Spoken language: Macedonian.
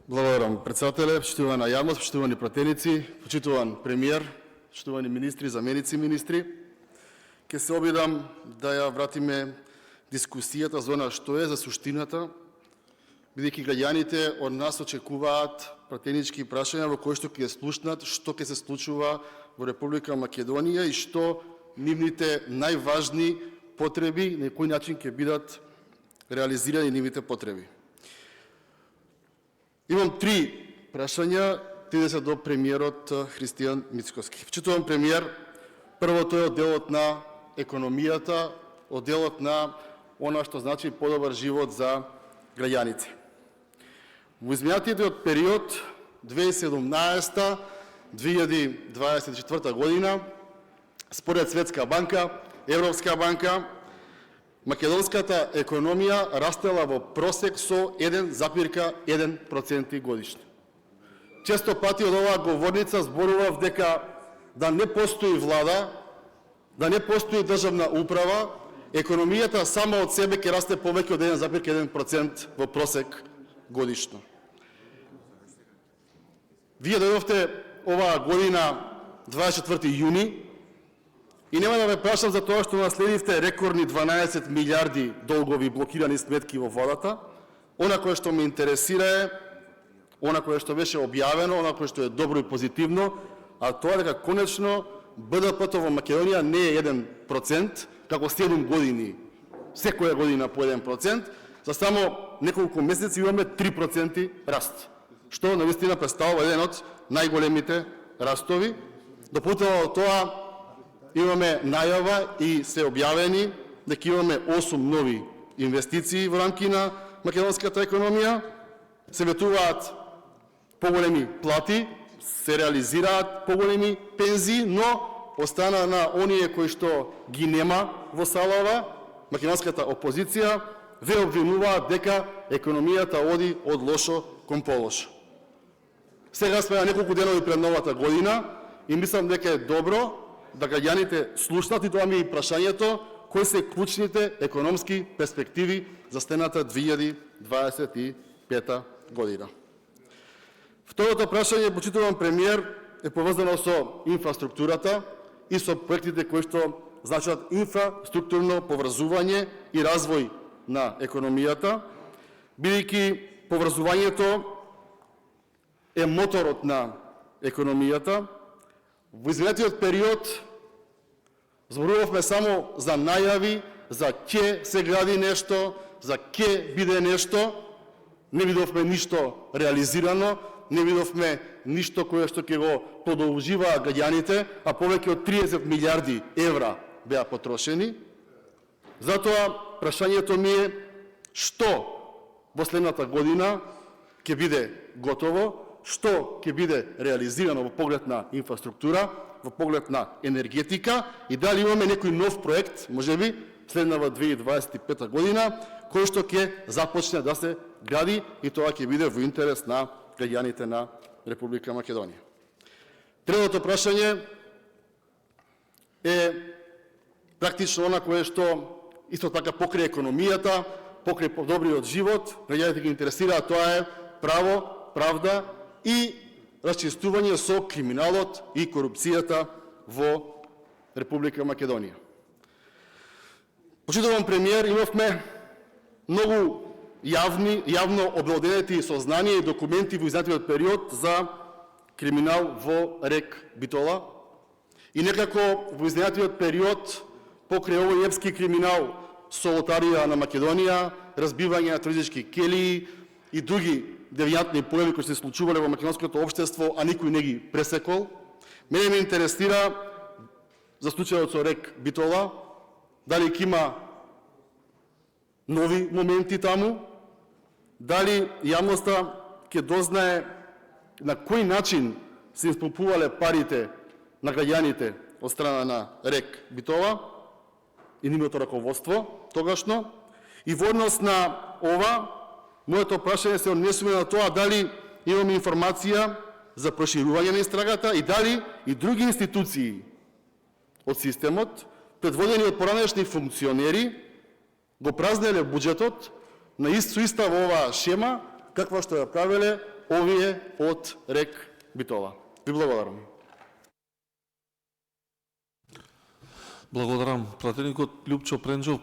Благодарам, председателе, почитувана јавност, почитувани пратеници, почитуван премиер, почитувани министри, заменици министри. Ке се обидам да ја вратиме дискусијата за она што е за суштината, бидејќи граѓаните од нас очекуваат пратенички прашања во кои што ќе слушнат што ќе се случува во Република Македонија и што нивните најважни потреби, на кој начин ќе бидат реализирани нивните потреби. Имам три прашања, 30 до премиерот Христијан Мицкоски. Почитувам премиер, првото е одделот на економијата, одделот на она што значи подобар живот за граѓаните. Во изминатиот период 2017-2024 година, според Светска банка, Европска банка, македонската економија растела во просек со 1,1% годишно. Често пати од оваа говорница зборував дека да не постои влада, да не постои државна управа, економијата сама од себе ќе расте повеќе од 1,1% во просек годишно. Вие дојдовте оваа година 24 јуни и нема да ме прашам за тоа што наследивте рекордни 12 милиарди долгови блокирани сметки во водата. Она кое што ме интересира е она кое што беше објавено, она кое што е добро и позитивно, а тоа е дека конечно БДП-то во Македонија не е 1%, како 7 години, секоја година по 1%, за само неколку месеци имаме 3% раст, што навистина представува еден од најголемите растови. Допутано тоа имаме најава и се објавени дека имаме 8 нови инвестиции во рамки на македонската економија, се ветуваат поголеми плати, се реализираат поголеми пензии, но остана на оние кои што ги нема во салава, македонската опозиција ве обвинуваат дека економијата оди од лошо кон полошо. Сега сме на неколку денови пред новата година и мислам дека е добро да граѓаните слушнат и тоа ми е прашањето кои се клучните економски перспективи за следната 2025 година. Второто прашање, почитуван премиер, е поврзано со инфраструктурата и со проектите кои што значат инфраструктурно поврзување и развој на економијата, бидејќи поврзувањето е моторот на економијата. Во изминатиот период зборувавме само за најави, за ќе се гради нешто, за ќе биде нешто, не видовме ништо реализирано, не видовме ништо кое што ќе го продолжива граѓаните, а повеќе од 30 милиарди евра беа потрошени. Затоа прашањето ми е што во следната година ќе биде готово, што ќе биде реализирано во поглед на инфраструктура, во поглед на енергетика и дали имаме некој нов проект, можеби следнава 2025 година, кој што ќе започне да се гради и тоа ќе биде во интерес на граѓаните на Република Македонија. Третото прашање е практично она кое што исто така покрај економијата, покрај подобриот живот, граѓаните ги интересира, тоа е право, правда и расчистување со криминалот и корупцијата во Република Македонија. Почитуван премиер, имавме многу јавно обелоденети сознанија и документи во изминатиот период за криминал во рек Битола и некако во изминатиот период покрај овој епски криминал со лотарија на Македонија, разбивање на туристички келии и други девијантни појави кои се случувале во македонското општество, а никој не ги пресекол. Мене ме интересира за случајот со рек Битола, дали ќе има нови моменти таму, дали јавноста ќе дознае на кој начин се исполнувале парите на граѓаните од страна на рек Битола и нивното раководство тогашно. И во однос на ова, моето прашање се однесува на тоа дали имаме информација за проширување на истрагата и дали и други институции од системот, предводени од поранешни функционери, го празнеле буџетот на иста во оваа шема, каква што ја правеле овие од РЕК Битола. Ви благодарам. Благодарам. Пратеникот Љупчо Пренџов